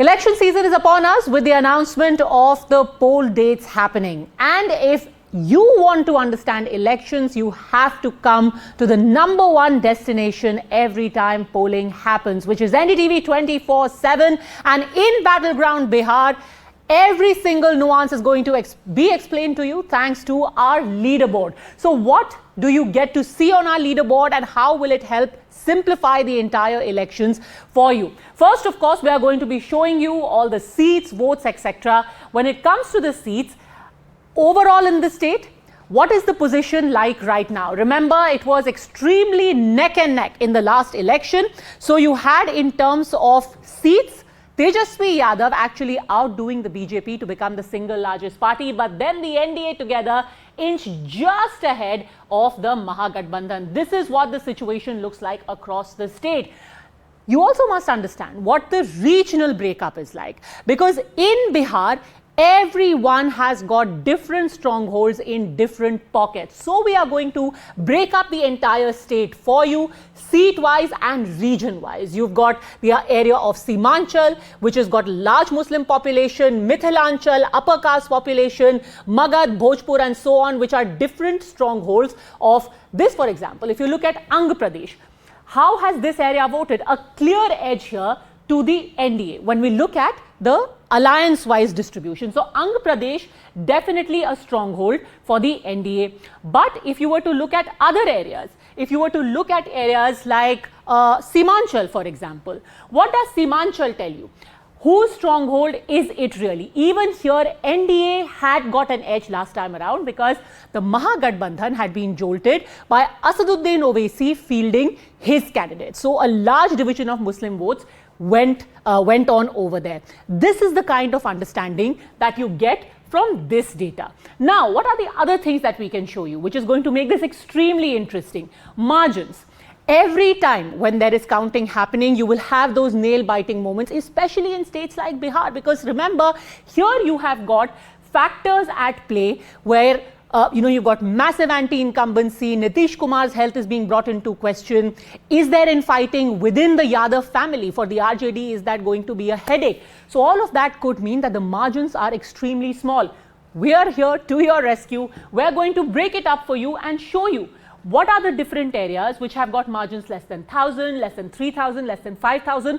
Election season is upon us with the announcement of the poll dates happening. And if you want to understand elections, you have to come to the #1 destination every time polling happens, which is NDTV 24/7. And in Battleground, Bihar, every single nuance is going to be explained to you thanks to our leaderboard. So what do you get to see on our leaderboard and how will it help simplify the entire elections for you? First, of course, we are going to be showing you all the seats, votes, etc. When it comes to the seats, overall in the state, what is the position like right now? Remember, it was extremely neck and neck in the last election. So you had, in terms of seats, Tejasvi Yadav actually outdoing the BJP to become the single largest party, but then the NDA together inched just ahead of the Mahagathbandhan. This is what the situation looks like across the state. You also must understand what the regional breakup is like, because in Bihar, everyone has got different strongholds in different pockets. So we are going to break up the entire state for you, seat-wise and region-wise. You've got the area of Simanchal, which has got large Muslim population, Mithilanchal, upper caste population, Magad, Bhojpur and so on, which are different strongholds of this. For example, if you look at Andhra Pradesh, how has this area voted? A clear edge here to the NDA when we look at the alliance-wise distribution. So Andhra Pradesh, definitely a stronghold for the NDA. But if you were to look at other areas, if you were to look at areas like Simanchal, for example, what does Simanchal tell you? Whose stronghold is it really? Even here, NDA had got an edge last time around because the Mahagathbandhan had been jolted by Asaduddin Owaisi fielding his candidate. So a large division of Muslim votes went on over there. This is the kind of understanding that you get from this data. Now, what are the other things that we can show you, which is going to make this extremely interesting? Margins. Every time when there is counting happening, you will have those nail-biting moments, especially in states like Bihar, because remember, here you have got factors at play where you've got massive anti-incumbency. Nitish Kumar's health is being brought into question. Is there infighting within the Yadav family? For the RJD, is that going to be a headache? So all of that could mean that the margins are extremely small. We are here to your rescue. We're going to break it up for you and show you what are the different areas which have got margins less than 1,000, less than 3,000, less than 5,000.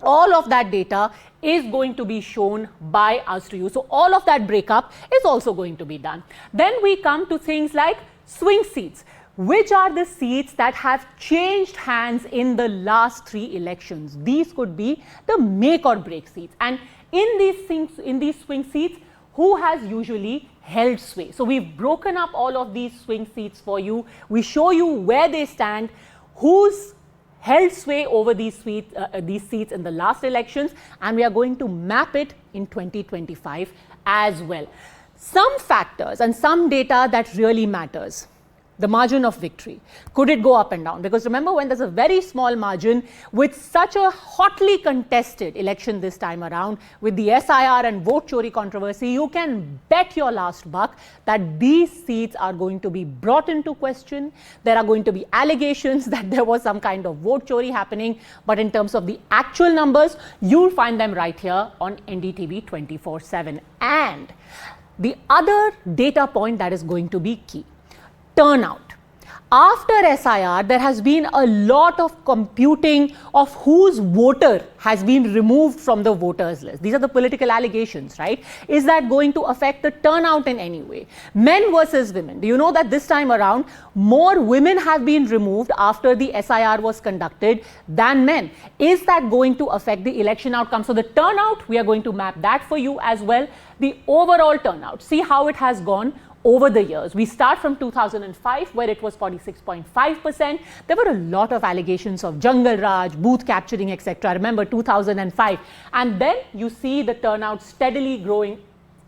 All of that data is going to be shown by us to you. So all of that breakup is also going to be done. Then we come to things like swing seats. Which are the seats that have changed hands in the last 3 elections? These could be the make or break seats. And in these swing seats, who has usually held sway? So we've broken up all of these swing seats for you. We show you where they stand, who's held sway over these seats in the last elections, and we are going to map it in 2025 as well. Some factors and some data that really matters. The margin of victory. Could it go up and down? Because remember, when there's a very small margin with such a hotly contested election this time around, with the SIR and vote chori controversy, you can bet your last buck that these seats are going to be brought into question. There are going to be allegations that there was some kind of vote chori happening. But in terms of the actual numbers, you'll find them right here on NDTV 24/7. And the other data point that is going to be key. Turnout. After SIR, there has been a lot of computing of whose voter has been removed from the voters list. These are the political allegations, right? Is that going to affect the turnout in any way? Men versus women. Do you know that this time around, more women have been removed after the SIR was conducted than men? Is that going to affect the election outcome? So the turnout, we are going to map that for you as well. The overall turnout, see how it has gone over the years. We start from 2005, where it was 46.5%. There were a lot of allegations of Jungle Raj, booth capturing, etc. Remember 2005. And then you see the turnout steadily growing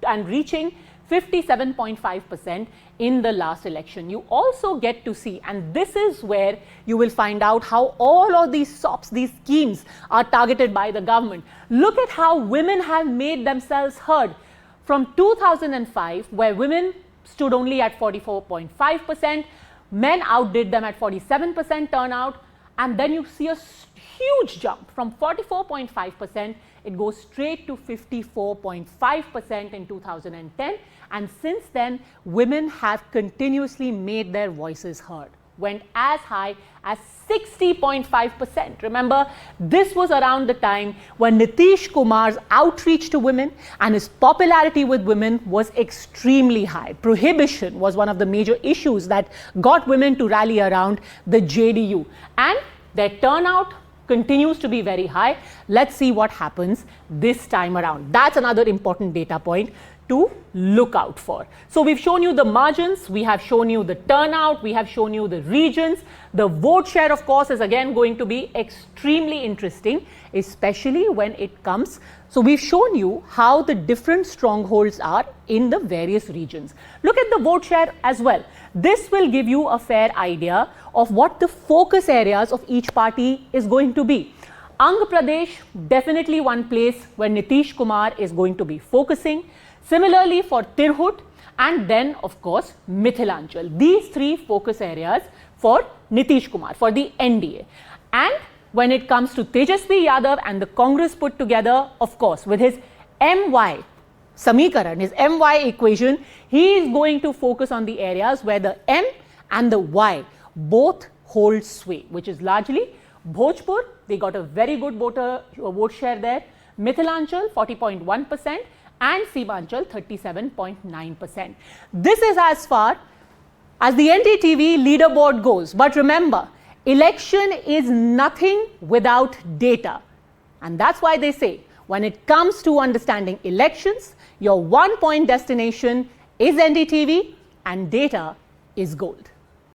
and reaching 57.5% in the last election. You also get to see, and this is where you will find out how all of these SOPs, these schemes, are targeted by the government. Look at how women have made themselves heard. From 2005, where women stood only at 44.5%, men outdid them at 47% turnout, and then you see a huge jump from 44.5% it goes straight to 54.5% in 2010. And since then, women have continuously made their voices heard. Went as high as 60.5%. Remember, this was around the time when Nitish Kumar's outreach to women and his popularity with women was extremely high. Prohibition was one of the major issues that got women to rally around the JDU. And their turnout continues to be very high. Let's see what happens this time around. That's another important data point to look out for. So we've shown you the margins, we have shown you the turnout, we have shown you the regions. The vote share, of course, is again going to be extremely interesting, especially when it comes. So we've shown you how the different strongholds are in the various regions. Look at the vote share as well. This will give you a fair idea of what the focus areas of each party is going to be. Andhra Pradesh, definitely one place where Nitish Kumar is going to be focusing. Similarly for Tirhut, and then of course Mithilanchal. These three focus areas for Nitish Kumar, for the NDA. And when it comes to Tejasvi Yadav and the Congress put together, of course, with his MY Samikaran, his MY equation, he is going to focus on the areas where the M and the Y both hold sway, which is largely Bhojpur. They got a very good vote share there. Mithilanchal 40.1%. and Seemanchal 37.9%. This is as far as the NDTV leaderboard goes. But remember, election is nothing without data. And that's why they say, when it comes to understanding elections, your one-point destination is NDTV and data is gold.